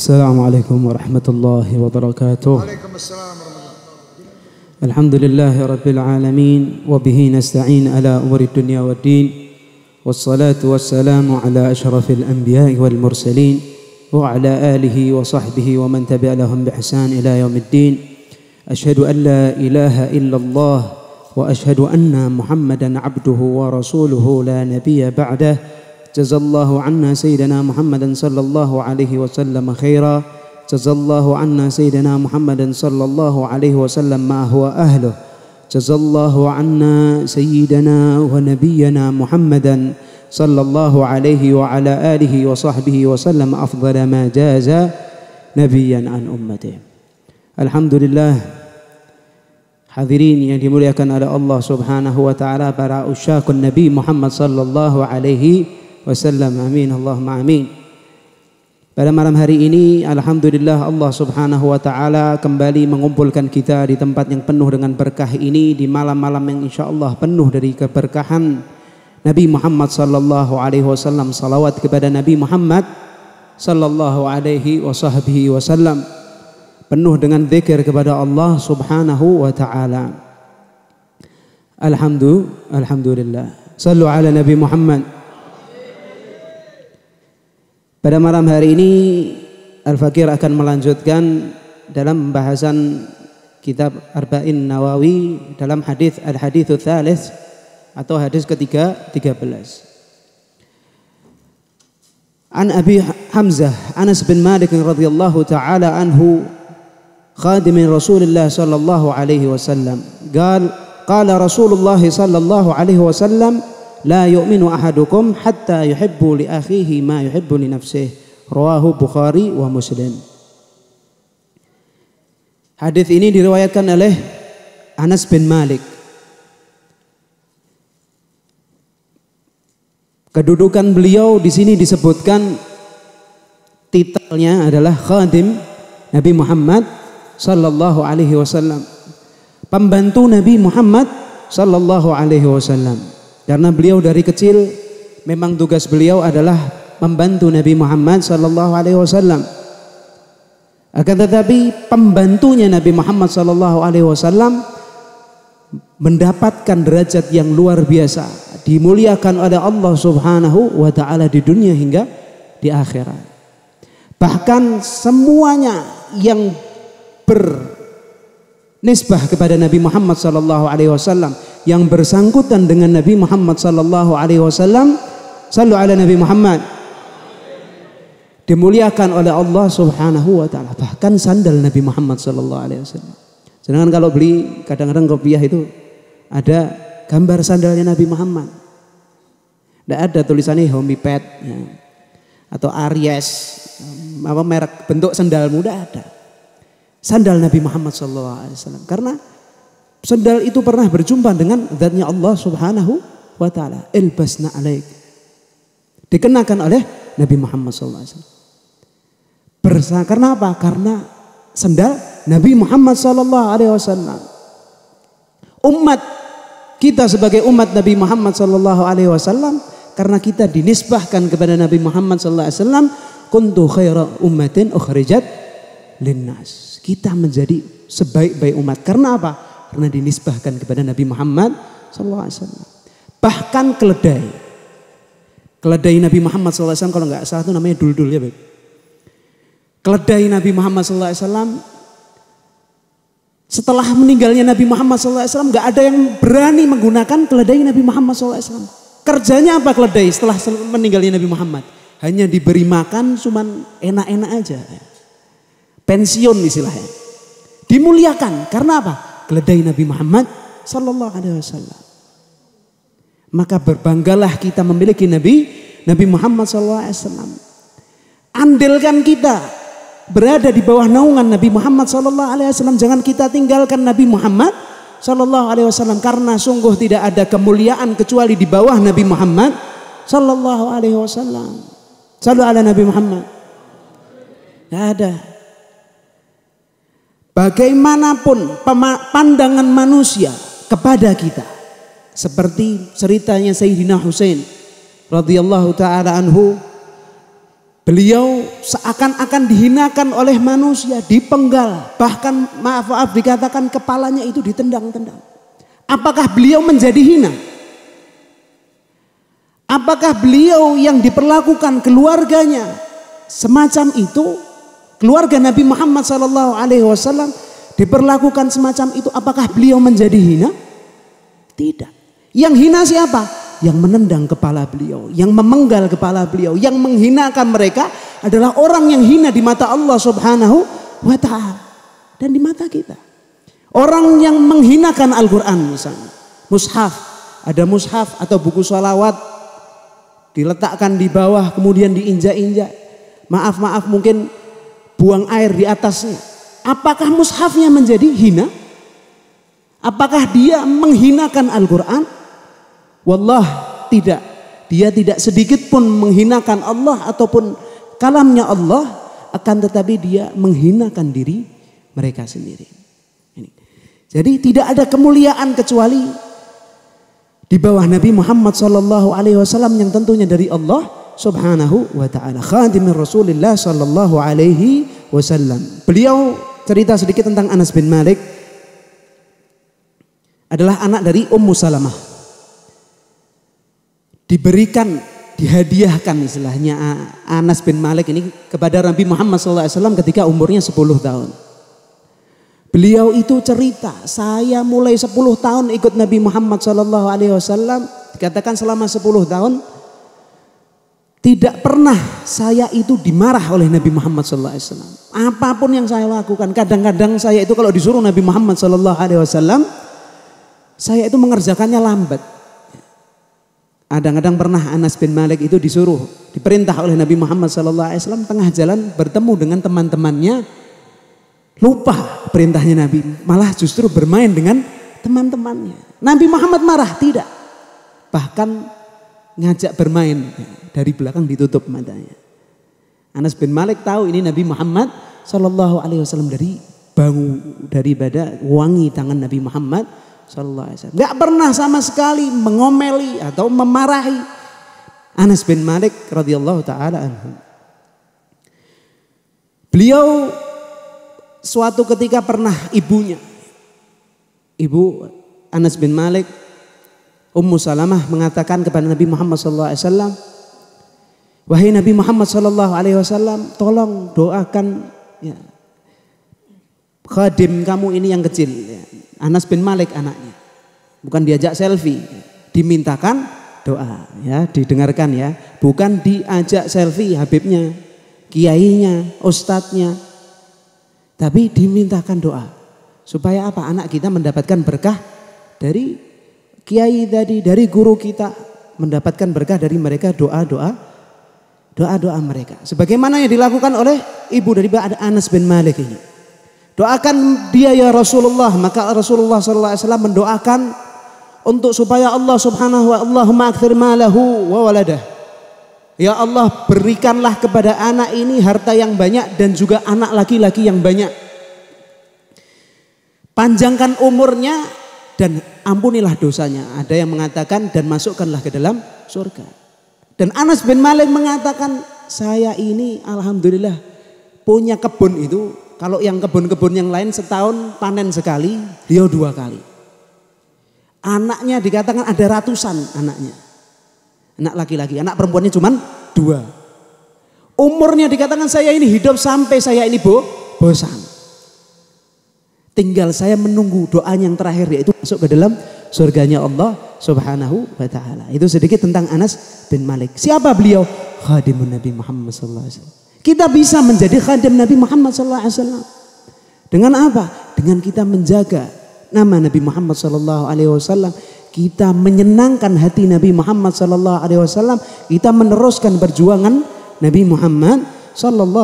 Assalamualaikum warahmatullahi wabarakatuh. Waalaikumsalam warahmatullahi. Alhamdulillahi rabbil alamin wa bihi nasta'in ala umuri dunya waddin. Wassalatu wassalamu ala asyrafil anbiya'i wal mursalin wa ala alihi wa sahbihi wa man tabi'a lahum bi ihsan ila yaumiddin. Asyhadu an la ilaha illallah wa asyhadu anna Muhammadan abduhu wa rasuluhu la nabiyya ba'dah. Jazallahu anna sayyidina Muhammadan sallallahu alaihi wasallam khaira. Jazallahu anna sayyidina Muhammadan sallallahu alaihi wasallam ma huwa ahluh. Jazallahu anna sayyidina wa nabiyyana Muhammadan sallallahu alaihi wa ala alihi wa sahbihi wasallam afdala ma jaza nabiyyan an ummatihi. Alhamdulillah, hadirin yang dimuliakan oleh Allah Subhanahu wa taala, para usyaqun Nabi Muhammad sallallahu alaihi wasallam, amin Allahumma amin. Pada malam hari ini alhamdulillah Allah Subhanahu wa taala kembali mengumpulkan kita di tempat yang penuh dengan berkah ini, di malam-malam yang insyaallah penuh dari keberkahan Nabi Muhammad sallallahu alaihi wasallam. Salawat kepada Nabi Muhammad sallallahu alaihi wasallam, penuh dengan zikir kepada Allah Subhanahu wa taala. Alhamdulillah. Sallu ala Nabi Muhammad. Pada malam hari ini Al-Fakir akan melanjutkan dalam pembahasan kitab Arba'in Nawawi dalam hadis Al-Haditsu Tsalits atau hadis ketiga 13. An Abi Hamzah Anas bin Malik radhiyallahu taala anhu khadim Rasulullah sallallahu alaihi wasallam qala Rasulullah sallallahu alaihi wasallam la yu'minu ahadukum hatta yuhibbu li akhihi ma yuhibbu li nafsihi. Rawahu Bukhari wa Muslim. Hadis ini diriwayatkan oleh Anas bin Malik. Kedudukan beliau di sini disebutkan, titelnya adalah khadim Nabi Muhammad sallallahu alaihi wasallam, pembantu Nabi Muhammad sallallahu alaihi wasallam. Karena beliau dari kecil memang tugas beliau adalah membantu Nabi Muhammad sallallahu alaihi wasallam. Akan tetapi pembantunya Nabi Muhammad sallallahu alaihi wasallam mendapatkan derajat yang luar biasa, dimuliakan oleh Allah Subhanahu wa taala di dunia hingga di akhirat. Bahkan semuanya yang bernisbah kepada Nabi Muhammad sallallahu alaihi wasallam, yang bersangkutan dengan Nabi Muhammad sallallahu alaihi wasallam, sallu ala Nabi Muhammad, dimuliakan oleh Allah Subhanahu wa taala. Bahkan sandal Nabi Muhammad sallallahu alaihi wasallam. Sedangkan kalau beli kadang-kadang kopiah itu ada gambar sandalnya Nabi Muhammad. Tidak ada tulisannya Homipet ya, atau Aries, apa merek bentuk sandalmu, tidak ada. Sandal Nabi Muhammad sallallahu alaihi wasallam. Karena sandal itu pernah berjumpa dengan zatnya Allah Subhanahu wa taala. Ilbasna alaik, dikenakan oleh Nabi Muhammad sallallahu alaihi wasallam. Karena apa? Karena sandal Nabi Muhammad sallallahu alaihi wasallam. Umat kita sebagai umat Nabi Muhammad sallallahu alaihi wasallam, karena kita dinisbahkan kepada Nabi Muhammad sallallahu alaihi wasallam, kuntu khaira ummatin ukhrijat linnas. Kita menjadi sebaik-baik umat. Karena apa? Karena dinisbahkan kepada Nabi Muhammad sallallahu alaihi wasallam. Bahkan keledai Nabi Muhammad sallallahu alaihi wasallam, kalau nggak salah itu namanya duldul ya, Beb. Keledai Nabi Muhammad sallallahu alaihi wasallam, setelah meninggalnya Nabi Muhammad sallallahu alaihi wasallam, nggak ada yang berani menggunakan keledai Nabi Muhammad sallallahu alaihi wasallam. Kerjanya apa keledai setelah meninggalnya Nabi Muhammad? Hanya diberi makan cuman enak-enak aja. Pensiun istilahnya. Dimuliakan karena apa? Keledai Nabi Muhammad sallallahu alaihi wasallam. Maka berbanggalah kita memiliki Nabi Muhammad sallallahu alaihi wasallam. Andilkan kita berada di bawah naungan Nabi Muhammad sallallahu alaihi wasallam. Jangan kita tinggalkan Nabi Muhammad sallallahu alaihi wasallam, karena sungguh tidak ada kemuliaan kecuali di bawah Nabi Muhammad sallallahu alaihi wasallam. Sallu ala Nabi Muhammad. Tidak ada. Bagaimanapun pandangan manusia kepada kita, seperti ceritanya Sayyidina Husain radhiyallahu taala anhu, Beliau seakan-akan dihinakan oleh manusia, dipenggal, bahkan maaf dikatakan kepalanya itu ditendang-tendang. Apakah beliau menjadi hina? Apakah beliau yang diperlakukan keluarganya semacam itu, keluarga Nabi Muhammad SAW diperlakukan semacam itu, apakah beliau menjadi hina? Tidak. Yang hina siapa? Yang menendang kepala beliau, yang memenggal kepala beliau, yang menghinakan mereka adalah orang yang hina di mata Allah Subhanahu wa ta'ala dan di mata kita. Orang yang menghinakan Al-Quran misalnya, mushaf, ada mushaf atau buku sholawat diletakkan di bawah kemudian diinjak-injak, maaf mungkin buang air di atasnya. Apakah mushafnya menjadi hina? Apakah dia menghinakan Al-Quran? Wallah tidak. Dia tidak sedikit pun menghinakan Allah ataupun kalamnya Allah, akan tetapi dia menghinakan diri mereka sendiri. Ini. Jadi tidak ada kemuliaan kecuali di bawah Nabi Muhammad SAW yang tentunya dari Allah Subhanahu wa ta'ala. Khadimir Rasulullah SAW. Beliau cerita sedikit tentang Anas bin Malik, adalah anak dari Ummu Salamah. Dihadiahkan istilahnya Anas bin Malik ini kepada Nabi Muhammad SAW ketika umurnya 10 tahun. Beliau itu cerita, saya mulai 10 tahun ikut Nabi Muhammad SAW, dikatakan selama 10 tahun tidak pernah saya itu dimarah oleh Nabi Muhammad SAW. Apapun yang saya lakukan, kadang-kadang saya itu kalau disuruh Nabi Muhammad SAW, saya itu mengerjakannya lambat. Kadang-kadang pernah Anas bin Malik itu diperintah oleh Nabi Muhammad SAW tengah jalan bertemu dengan teman-temannya, lupa perintahnya Nabi, malah justru bermain dengan teman-temannya. Nabi Muhammad marah? Tidak. Bahkan ngajak bermain, dari belakang ditutup matanya. Anas bin Malik tahu ini Nabi Muhammad SAW dari bau daripada wangi tangan Nabi Muhammad SAW. Gak pernah sama sekali mengomeli atau memarahi Anas bin Malik radhiyallahu taala anhu. Beliau suatu ketika pernah ibu Anas bin Malik, Ummu Salamah, mengatakan kepada Nabi Muhammad SAW, wahai Nabi Muhammad SAW, tolong doakan ya, khadim kamu ini yang kecil ya. Anas bin Malik anaknya, bukan diajak selfie, dimintakan doa ya, didengarkan ya, bukan diajak selfie Habibnya, kiainya, ustadznya, tapi dimintakan doa supaya apa? Anak kita mendapatkan berkah dari kiai tadi, dari guru kita, mendapatkan berkah dari mereka, doa-doa mereka. Sebagaimana yang dilakukan oleh ibu dari Anas bin Malik ini. Doakan dia ya Rasulullah. Maka Rasulullah SAW mendoakan untuk supaya Allah Subhanahu wa Allahumma akthir malahu wa waladah. Ya Allah, berikanlah kepada anak ini harta yang banyak dan juga anak laki-laki yang banyak. Panjangkan umurnya dan ampunilah dosanya. Ada yang mengatakan dan masukkanlah ke dalam surga. Dan Anas bin Malik mengatakan, saya ini alhamdulillah punya kebun itu. Kalau yang kebun-kebun yang lain setahun panen sekali, dia 2 kali. Anaknya dikatakan ada ratusan anaknya. Anak laki-laki, anak perempuannya cuma 2. Umurnya dikatakan saya ini hidup sampai saya ini bosan. Tinggal saya menunggu doa yang terakhir, yaitu masuk ke dalam surganya Allah Subhanahu wa ta'ala. Itu sedikit tentang Anas bin Malik. Siapa beliau? Khadimun Nabi Muhammad SAW. Kita bisa menjadi khadim Nabi Muhammad SAW. Dengan apa? Dengan kita menjaga nama Nabi Muhammad SAW. Kita menyenangkan hati Nabi Muhammad SAW. Kita meneruskan perjuangan Nabi Muhammad SAW.